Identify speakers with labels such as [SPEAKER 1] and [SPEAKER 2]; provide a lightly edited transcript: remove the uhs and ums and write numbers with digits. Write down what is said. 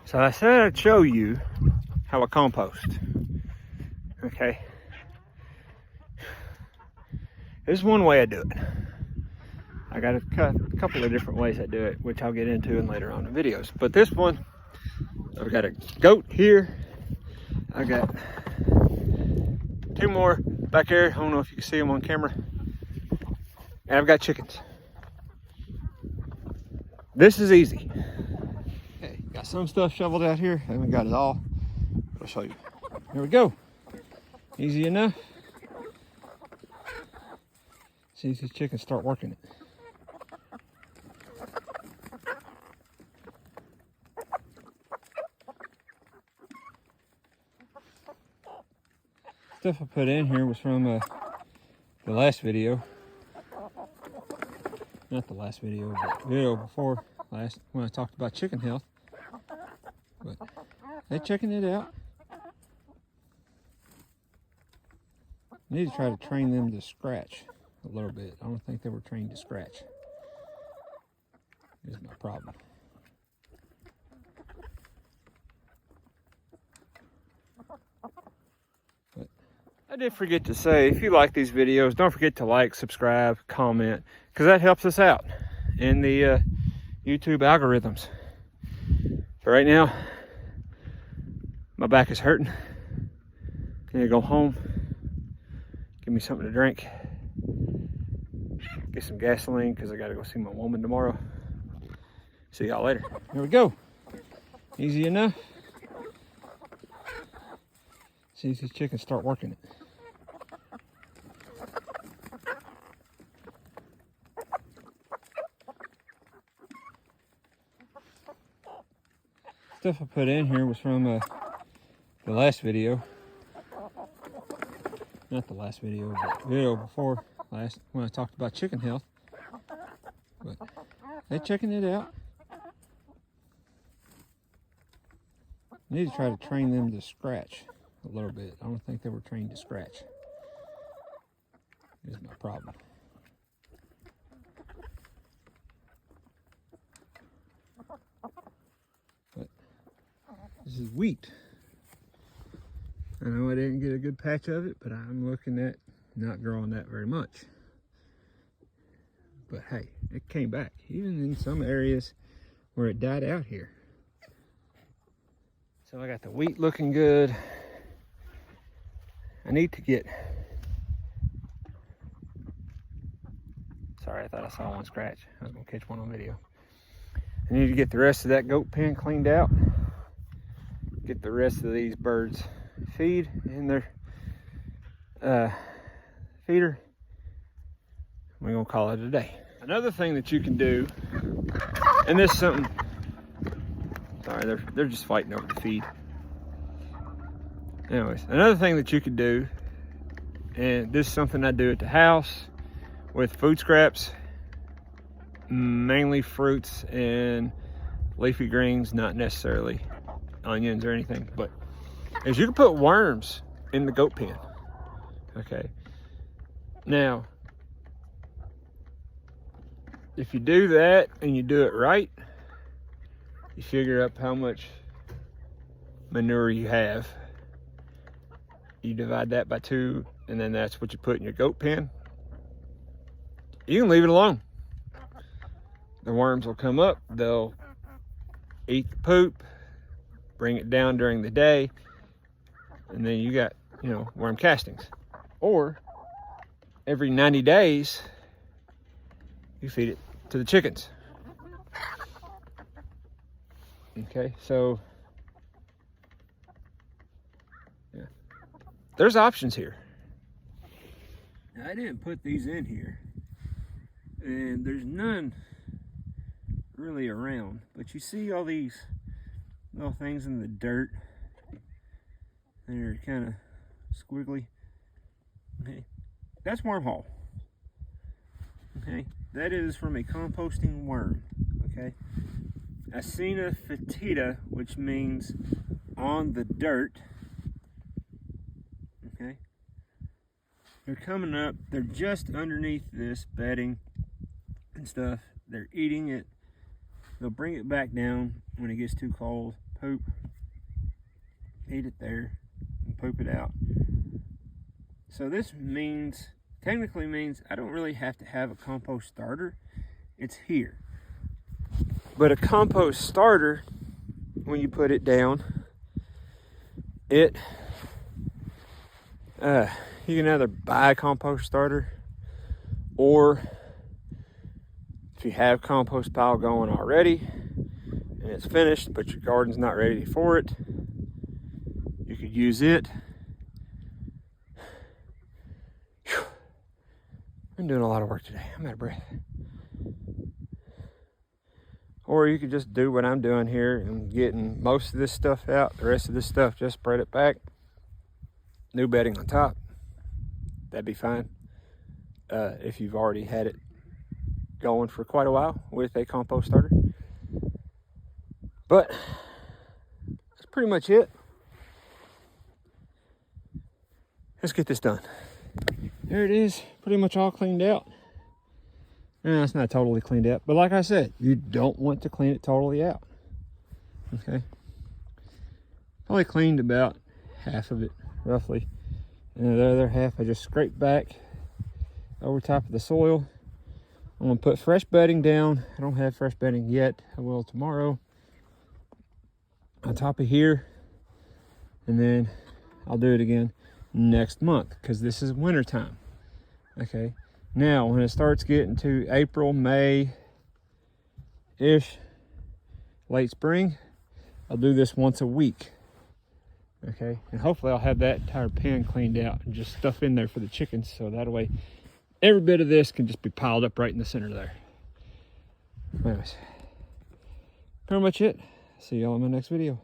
[SPEAKER 1] So I said I'd show you how I compost. Okay. There's one way I do it. I got a couple of different ways I do it, which I'll get into in later on in videos. But this one, I've got a goat here. I got two more back there. I don't know if you can see them on camera. And I've got chickens. This is easy. Okay, got some stuff shoveled out here. I haven't got it all. I'll show you. Here we go. Easy enough. See if these chickens start working it. Stuff I put in here was from the last video. Not the last video, but the video before last, when I talked about chicken health. But they're checking it out. I need to try to train them to scratch a little bit. I don't think they were trained to scratch. Is my problem. But I did forget to say, if you like these videos, don't forget to like, subscribe, comment, because that helps us out in the YouTube algorithms. But right now, my back is hurting. I need to go home, give me something to drink, get some gasoline, because I got to go see my woman tomorrow. See y'all later. Here we go. Easy enough. See if these chickens start working it. Stuff I put in here was from the last video. Not the last video, but the video before last, when I talked about chicken health. But they're checking it out. I need to try to train them to scratch a little bit. I don't think they were trained to scratch. Is my problem. But this is wheat. I know I didn't get a good patch of it, but I'm looking at not growing that very much. But hey, it came back, even in some areas where it died out here. So I got the wheat looking good. I need to get, sorry, I thought I saw one scratch. I was gonna catch one on video. I need to get the rest of that goat pen cleaned out. Get the rest of these birds feed in their feeder. We're gonna call it a day. Another thing that you can do, and this is something, sorry, they're just fighting over the feed. Anyways, another thing that you could do, and this is something I do at the house with food scraps, mainly fruits and leafy greens, not necessarily onions or anything, but is you can put worms in the goat pen. Okay. Now, if you do that and you do it right, you figure up how much manure you have. You divide that by 2, and then that's what you put in your goat pen. You can leave it alone. The worms will come up, they'll eat the poop, bring it down during the day, and then you got, you know, worm castings. Or every 90 days, you feed it to the chickens. Okay, so yeah, there's options here. Now, I didn't put these in here, and there's none really around, but you see all these little things in the dirt. They're kind of squiggly. Okay, that's wormhole. Okay, that is from a composting worm. Okay, Acina fetida, which means on the dirt. Okay, they're coming up, they're just underneath this bedding and stuff. They're eating it. They'll bring it back down when it gets too cold, poop, feed it there, and poop it out. So this technically means I don't really have to have a compost starter. It's here. But a compost starter, when you put it down, you can either buy a compost starter, or if you have compost pile going already and it's finished but your garden's not ready for it, you could use it. Whew. I'm doing a lot of work today. I'm out of breath. Or you could just do what I'm doing here and getting most of this stuff out, the rest of this stuff, just spread it back. New bedding on top. That'd be fine. If you've already had it going for quite a while with a compost starter. But that's pretty much it. Let's get this done. There it is, pretty much all cleaned out. No, it's not totally cleaned out, but like I said, you don't want to clean it totally out. Okay. Probably cleaned about half of it, roughly. And the other half I just scraped back over top of the soil. I'm gonna put fresh bedding down. I don't have fresh bedding yet. I will tomorrow. On top of here. And then I'll do it again next month, because this is winter time. Okay. Now, when it starts getting to April, May-ish, late spring, I'll do this once a week. Okay, and hopefully I'll have that entire pen cleaned out and just stuff in there for the chickens, so that way every bit of this can just be piled up right in the center there. Anyways, pretty much it. See y'all in my next video.